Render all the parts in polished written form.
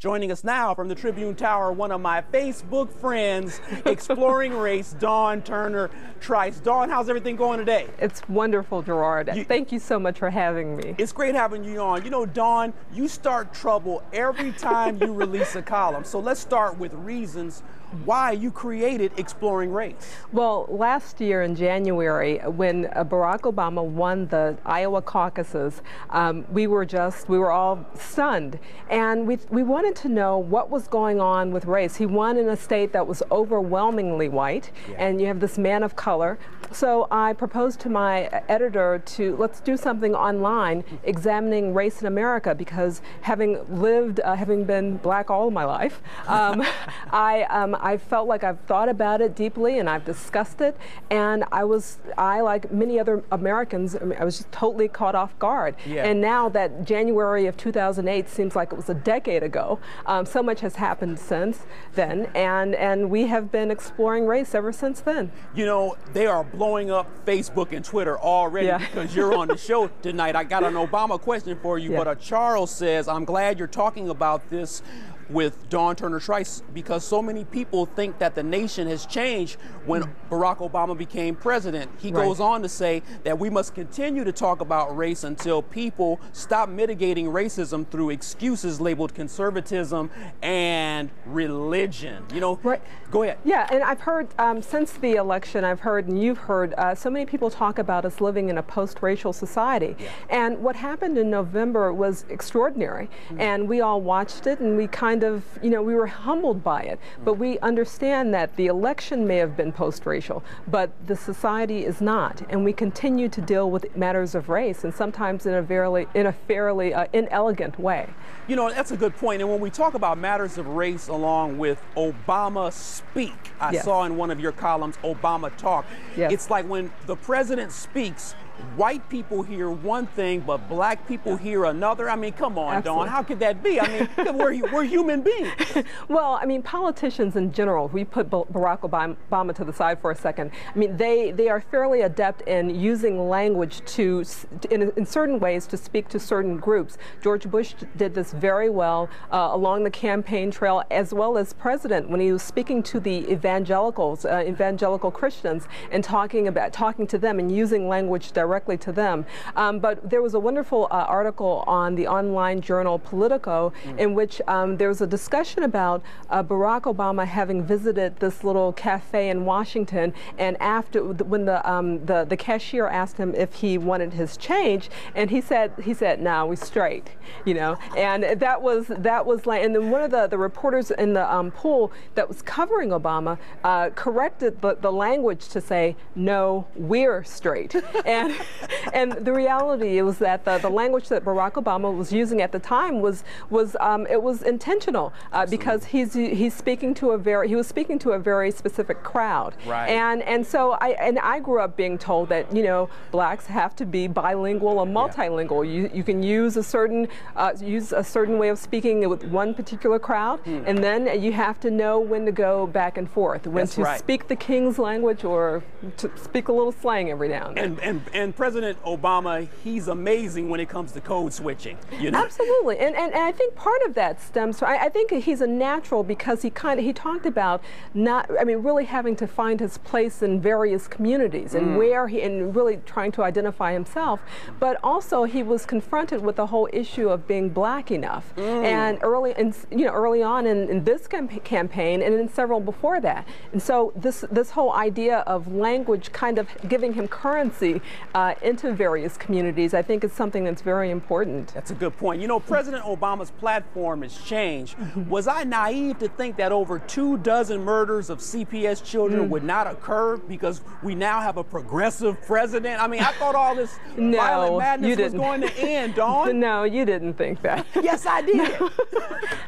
Joining us now from the Tribune Tower, one of my Facebook friends, exploring race, Dawn Turner Trice. Dawn, how's everything going today? It's wonderful, Gerard. Thank you so much for having me. It's great having you on. You know, Dawn, you start trouble every time you release a column. So let's start with reasons why you created Exploring Race. Well, last year in January, when Barack Obama won the Iowa caucuses, we were all stunned, and we wanted to know what was going on with race. He won in a state that was overwhelmingly white, and you have this man of color. So I proposed to my editor to let's do something online examining race in America, because having been black all my life, I felt like I've thought about it deeply and I've discussed it, and I like many other Americans, I was just totally caught off guard. And now that January of 2008 seems like it was a decade ago, so much has happened since then, and we have been exploring race ever since then. You know, they are blowing up Facebook and Twitter already because you're on the show tonight. I got an Obama question for you, but Charles says, I'm glad you're talking about this with Dawn Turner Trice, because so many people think that the nation has changed when Barack Obama became president. He goes on to say that we must continue to talk about race until people stop mitigating racism through excuses labeled conservatism and religion. You know, go ahead. Yeah, and I've heard since the election, I've heard, and you've heard, so many people talk about us living in a post-racial society. And what happened in November was extraordinary, and we all watched it, and we kind of, you know, we were humbled by it, but we understand that the election may have been post-racial, but the society is not, and we continue to deal with matters of race, and sometimes in a fairly inelegant way. You know, that's a good point. And when we talk about matters of race along with Obama speak, I saw in one of your columns, Obama talk, it's like when the president speaks, white people hear one thing, but black people hear another. I mean, come on, Dawn, how could that be? I mean, we're human beings. Well, I mean, politicians in general, if we put Barack Obama to the side for a second, I mean, they are fairly adept in using language in certain ways to speak to certain groups. George Bush did this very well along the campaign trail, as well as president, when he was speaking to the evangelicals, evangelical Christians, and talking to them and using language directly to them. But there was a wonderful article on the online journal Politico in which there was a discussion about Barack Obama having visited this little cafe in Washington, and when the cashier asked him if he wanted his change, and he said, "No, we straight," you know. And that was like, and then one of the reporters in the pool that was covering Obama corrected the language to say, "No, we're straight." And the reality was that the language that Barack Obama was using at the time was intentional, because he was speaking to a very specific crowd. And so I grew up being told that, you know, blacks have to be bilingual or multilingual. You can use a certain way of speaking with one particular crowd, and then you have to know when to go back and forth, when to speak the king's language or to speak a little slang every now and then. And President Obama, he's amazing when it comes to code switching. You know? Absolutely, and I think part of that stems from, I think he's a natural, because he talked about really having to find his place in various communities and and really trying to identify himself, but also he was confronted with the whole issue of being black enough, and early on in this campaign and in several before that, and so this whole idea of language kind of giving him currency into various communities, I think is something that's very important. That's a good point. You know, President Obama's platform has changed. Was I naive to think that over 24 murders of CPS children would not occur because we now have a progressive president? I mean, I thought all this violent madness was going to end, Dawn. No, you didn't think that. Yes, I did.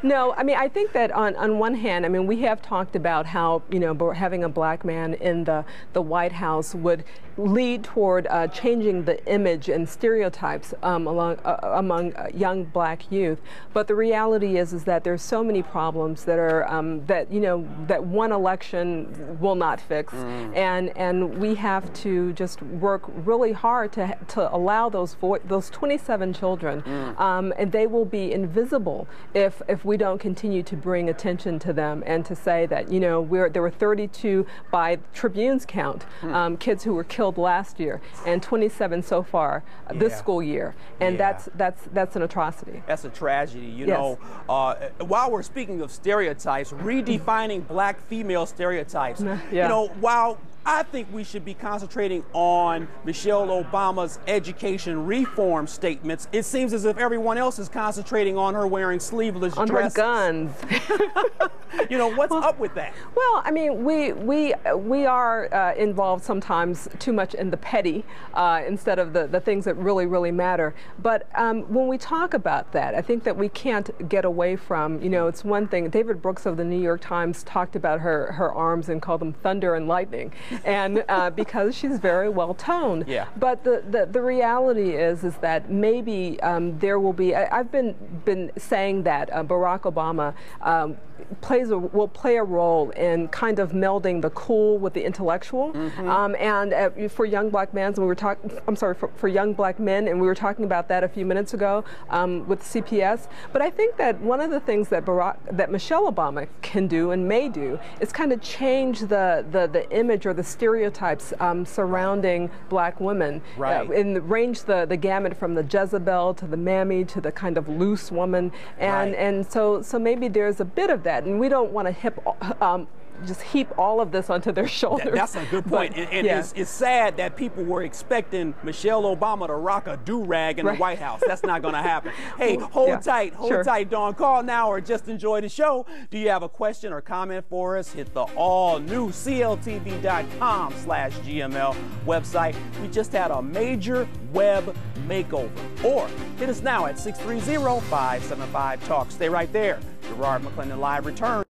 No, I mean, I think that on one hand, I mean, we have talked about how, you know, having a black man in the White House would lead toward changing the image and stereotypes among young black youth. But the reality is that there's so many problems that are that one election will not fix, and we have to just work really hard to allow those 27 children, and they will be invisible if we don't continue to bring attention to them and to say that there were 32 by Tribune's count kids who were killed last year and 27 so far this school year, and that's an atrocity. That's a tragedy. You Yes. know, while we're speaking of stereotypes, redefining black female stereotypes. Yeah. You know, while I think we should be concentrating on Michelle Obama's education reform statements, it seems as if everyone else is concentrating on her wearing sleeveless dresses. On her guns. You know, what's up with that? Well, I mean, we are involved sometimes too much in the petty instead of the things that really matter. But when we talk about that, I think that we can't get away from, it's one thing. David Brooks of the New York Times talked about her arms and called them thunder and lightning, and because she's very well toned. Yeah. But the reality is that maybe there will be. I've been saying that Barack Obama will play a role in kind of melding the cool with the intellectual, and for young black men, for young black men, and we were talking about that a few minutes ago with CPS. But I think that one of the things that Michelle Obama can do and may do is kind of change the image or the stereotypes surrounding black women, and range the gamut from the Jezebel to the mammy to the kind of loose woman, and so maybe there's a bit of that, and we don't want to just heap all of this onto their shoulders. That's a good point. And it's sad that people were expecting Michelle Obama to rock a do-rag in the White House. That's not going to happen. Hey, hold tight, Dawn. Call now or just enjoy the show. Do you have a question or comment for us? Hit the all-new CLTV.com/GML website. We just had a major web makeover. Or hit us now at 630-575-TALK. Stay right there. Garrard McClendon Live returns.